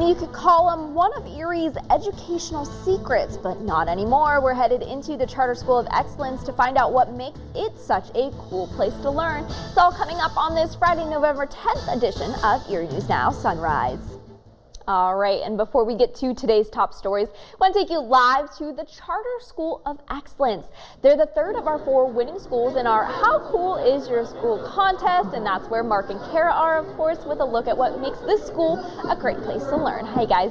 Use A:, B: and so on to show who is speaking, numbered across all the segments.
A: And you could call them one of Erie's educational secrets, but not anymore. We're headed into the Charter School of Excellence to find out what makes it such a cool place to learn. It's all coming up on this Friday, November 10th edition of Erie News Now Sunrise. All right, and before we get to today's top stories, I want to take you live to the Charter School of Excellence. They're the third of our 4 winning schools in our How Cool Is Your School contest, and that's where Mark and Kara are, of course, with a look at what makes this school a great place to learn. Hey, guys.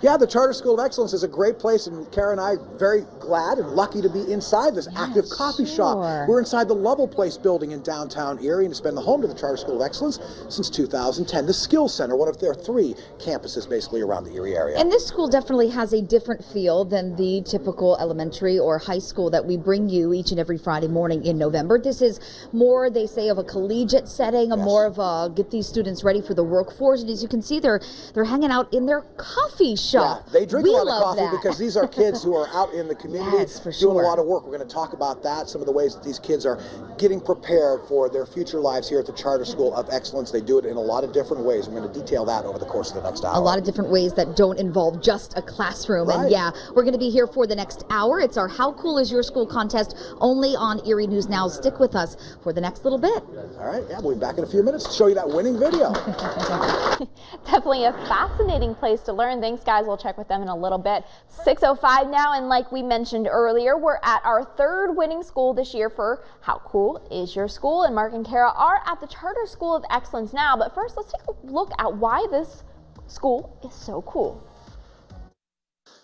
B: Yeah, the Charter School of Excellence is a great place, and Kara and I are very glad and lucky to be inside this active coffee shop. We're inside the Level Place building in downtown Erie, and it's been the home to the Charter School of Excellence since 2010. The Skills Center, one of their 3 campuses basically around the Erie area.
C: And this school definitely has a different feel than the typical elementary or high school that we bring you each and every Friday morning in November. This is more, they say, of a collegiate setting, more of a get these students ready for the workforce. And as you can see, they're hanging out in their coffee shop.
B: Yeah, they drink a lot of coffee because these are kids who are out in the community doing a lot of work. We're going to talk about that, some of the ways that these kids are getting prepared for their future lives here at the Charter School of Excellence. They do it in a lot of different ways. We're going to detail that over the course of the next hour.
C: A lot of different ways that don't involve just a classroom. And yeah, we're going to be here for the next hour. It's our How Cool Is Your School contest only on Erie News Now. Stick with us for the next little bit.
B: All right, yeah, we'll be back in a few minutes to show you that winning video.
A: Definitely a fascinating place to learn. Thanks, guys. We'll check with them in a little bit. 6:05 now, and like we mentioned earlier, we're at our 3rd winning school this year for How Cool Is Your School, and Mark and Kara are at the Charter School of Excellence now. But first, let's take a look at why this school is so cool.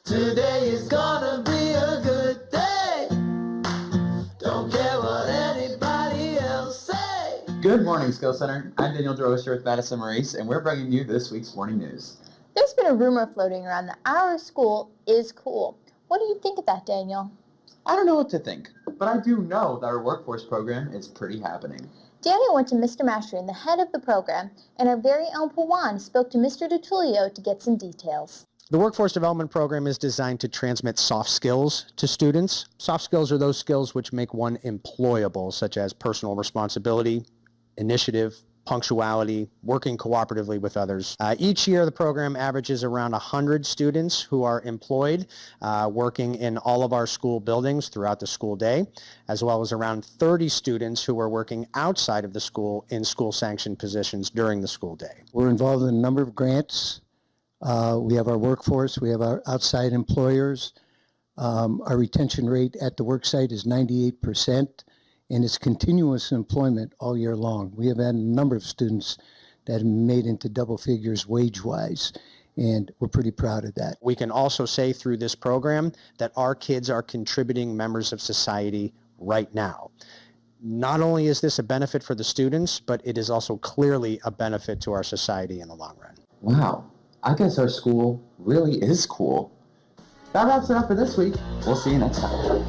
D: Today is gonna be a good day. Don't care what anybody else say.
E: Good morning, Skills Center. I'm Daniel Drosser with Madison Maurice, and we're bringing you this week's morning news.
F: There's been a rumor floating around that our school is cool. What do you think of that, Daniel?
E: I don't know what to think, but I do know that our workforce program is pretty happening.
F: Daniel went to Mr. Mastering, the head of the program, and our very own Pawan spoke to Mr. DeTullio to get some details.
G: The Workforce Development Program is designed to transmit soft skills to students. Soft skills are those skills which make one employable, such as personal responsibility, initiative, punctuality, working cooperatively with others. Each year, the program averages around 100 students who are employed working in all of our school buildings throughout the school day, as well as around 30 students who are working outside of the school in school-sanctioned positions during the school day.
H: We're involved in a number of grants. We have our workforce, we have our outside employers. Our retention rate at the work site is 98%. And it's continuous employment all year long. We have had a number of students that have made into double figures wage-wise, and we're pretty proud of that.
G: We can also say through this program that our kids are contributing members of society right now. Not only is this a benefit for the students, but it is also clearly a benefit to our society in the long run.
E: Wow, I guess our school really is cool. That wraps it up for this week. We'll see you next time.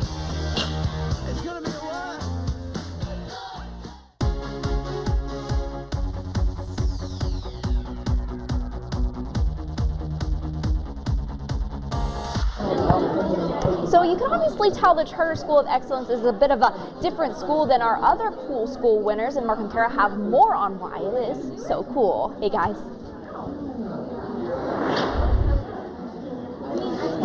A: So you can obviously tell the Charter School of Excellence is a bit of a different school than our other cool school winners, and Mark and Kara have more on why it is so cool. Hey, guys.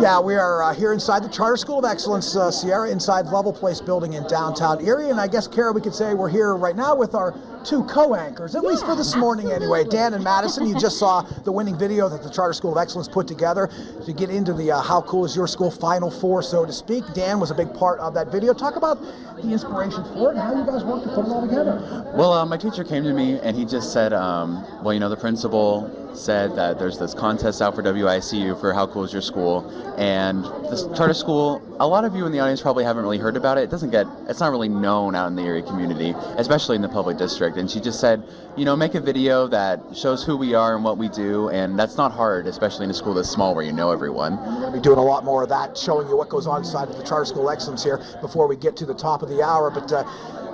B: Yeah, we are here inside the Charter School of Excellence, Sierra, inside Level Place building in downtown Erie. And I guess, Kara, we could say we're here right now with our 2 co-anchors, at least for this morning anyway. Dan and Madison, you just saw the winning video that the Charter School of Excellence put together to get into the How Cool Is Your School Final Four, so to speak. Dan was a big part of that video. Talk about the inspiration for it and how you guys worked to put it all together.
I: Well, my teacher came to me and he just said, well, you know, the principal said that there's this contest out for WICU for How Cool Is Your School, and this charter school, a lot of you in the audience probably haven't really heard about it. It's not really known out in the Erie community, especially in the public district. And she just said, you know, make a video that shows who we are and what we do, and that's not hard, especially in a school this small where you know everyone.
B: We're going to be doing a lot more of that, showing you what goes on inside of the Charter School of Excellence here before we get to the top of the hour. But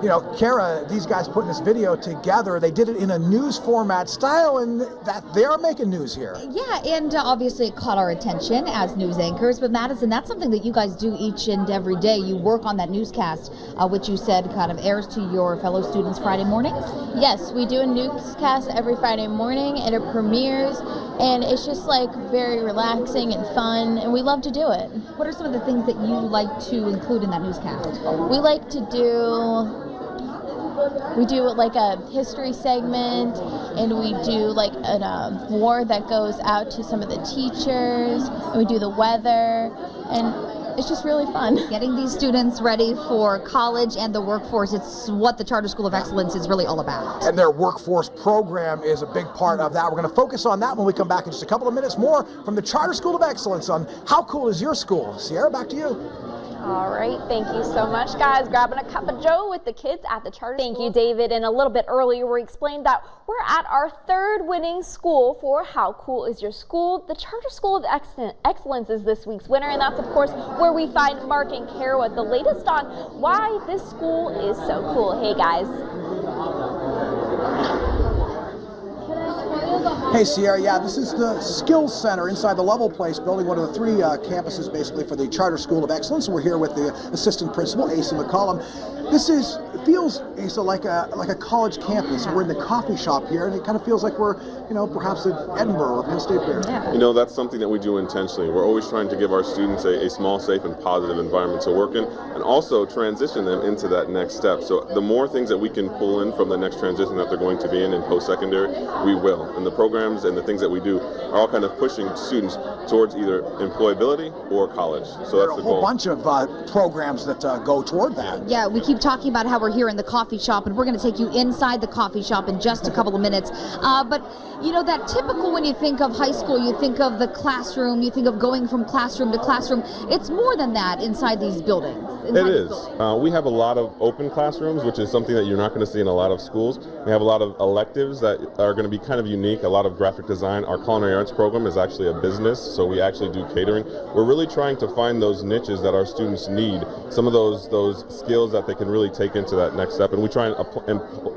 B: you know, Kara, these guys putting this video together, they did it in a news format style, and that they are making news here.
C: Yeah, and obviously it caught our attention as news anchors. But Madison, that's something that you guys do each and every day. You work on that newscast, which you said kind of airs to your fellow students Friday mornings?
J: Yes, we do a newscast every Friday morning, and it premieres, and it's just like very relaxing and fun, and we love to do it.
C: What are some of the things that you like to include in that newscast?
J: We like to do like a history segment, and we do like a war that goes out to some of the teachers, and we do the weather, and it's just really fun.
C: Getting these students ready for college and the workforce, it's what the Charter School of Excellence is really all about.
B: And their workforce program is a big part of that. We're going to focus on that when we come back in just a couple of minutes. More from the Charter School of Excellence on how cool is your school. Sierra, back to you.
A: All right, thank you so much, guys. Grabbing a cup of joe with the kids at the charter school. Thank you, David. And a little bit earlier, we explained that we're at our third winning school for How Cool Is Your School? The Charter School of Excellence is this week's winner, and that's, of course, where we find Mark and Kara with the latest on why this school is so cool. Hey, guys.
B: Hey Sierra, yeah, this is the Skills Center inside the Level Place building, one of the three campuses basically for the Charter School of Excellence. We're here with the assistant principal, Asa McCollum. This feels, Asa, like a college campus. We're in the coffee shop here, and it kind of feels like we're, you know, perhaps at Edinburgh or Penn State Fair.
C: Yeah.
K: You know, that's something that we do intentionally. We're always trying to give our students a small, safe, and positive environment to work in, and also transition them into that next step. So the more things that we can pull in from the next transition that they're going to be in post-secondary, we will. And the programs and the things that we do are all kind of pushing students towards either employability or college. So that's the goal. There are a whole
B: bunch of programs that go toward that.
C: Yeah, we keep talking about how we're here in the coffee shop, and we're going to take you inside the coffee shop in just a couple of minutes. But, you know, that typical when you think of high school, you think of the classroom, you think of going from classroom to classroom. It's more than that inside these buildings.
K: It is. We have a lot of open classrooms, which is something that you're not going to see in a lot of schools. We have a lot of electives that are going to be kind of unique, a lot of graphic design. Our culinary arts program is actually a business, so we actually do catering. We're really trying to find those niches that our students need, some of those skills that they can really take into that next step, and we try and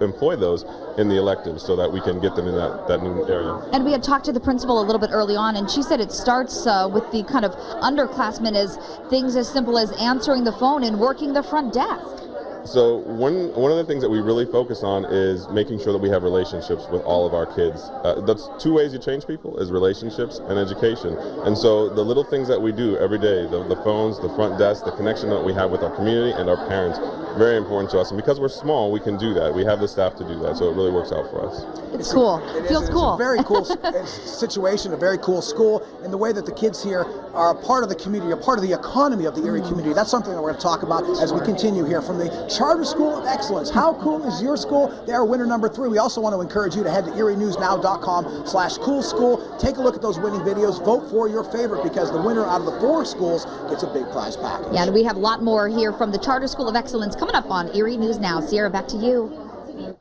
K: employ those in the electives so that we can get them in that new area.
C: And we had talked to the principal a little bit early on, and she said it starts with the kind of underclassmen as things as simple as answering the phone and working the front desk.
K: So one of the things that we really focus on is making sure that we have relationships with all of our kids. That's two ways you change people, is relationships and education. And so the little things that we do every day, the phones, the front desk, the connection that we have with our community and our parents, very important to us. And because we're small, we can do that. We have the staff to do that, so it really works out for us.
C: It's cool. It feels cool.
B: It's a very cool situation, a very cool school, and the way that the kids here are a part of the community, a part of the economy of the Erie community. That's something that we're going to talk about as we continue here from the Charter School of Excellence. How cool is your school? They are winner number 3. We also want to encourage you to head to erienewsnow.com/coolschool. Take a look at those winning videos. Vote for your favorite, because the winner out of the 4 schools gets a big prize package.
C: Yeah, and we have a lot more here from the Charter School of Excellence coming up on Erie News Now. Sierra, back to you.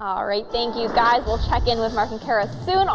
A: All right, thank you, guys. We'll check in with Mark and Kara soon.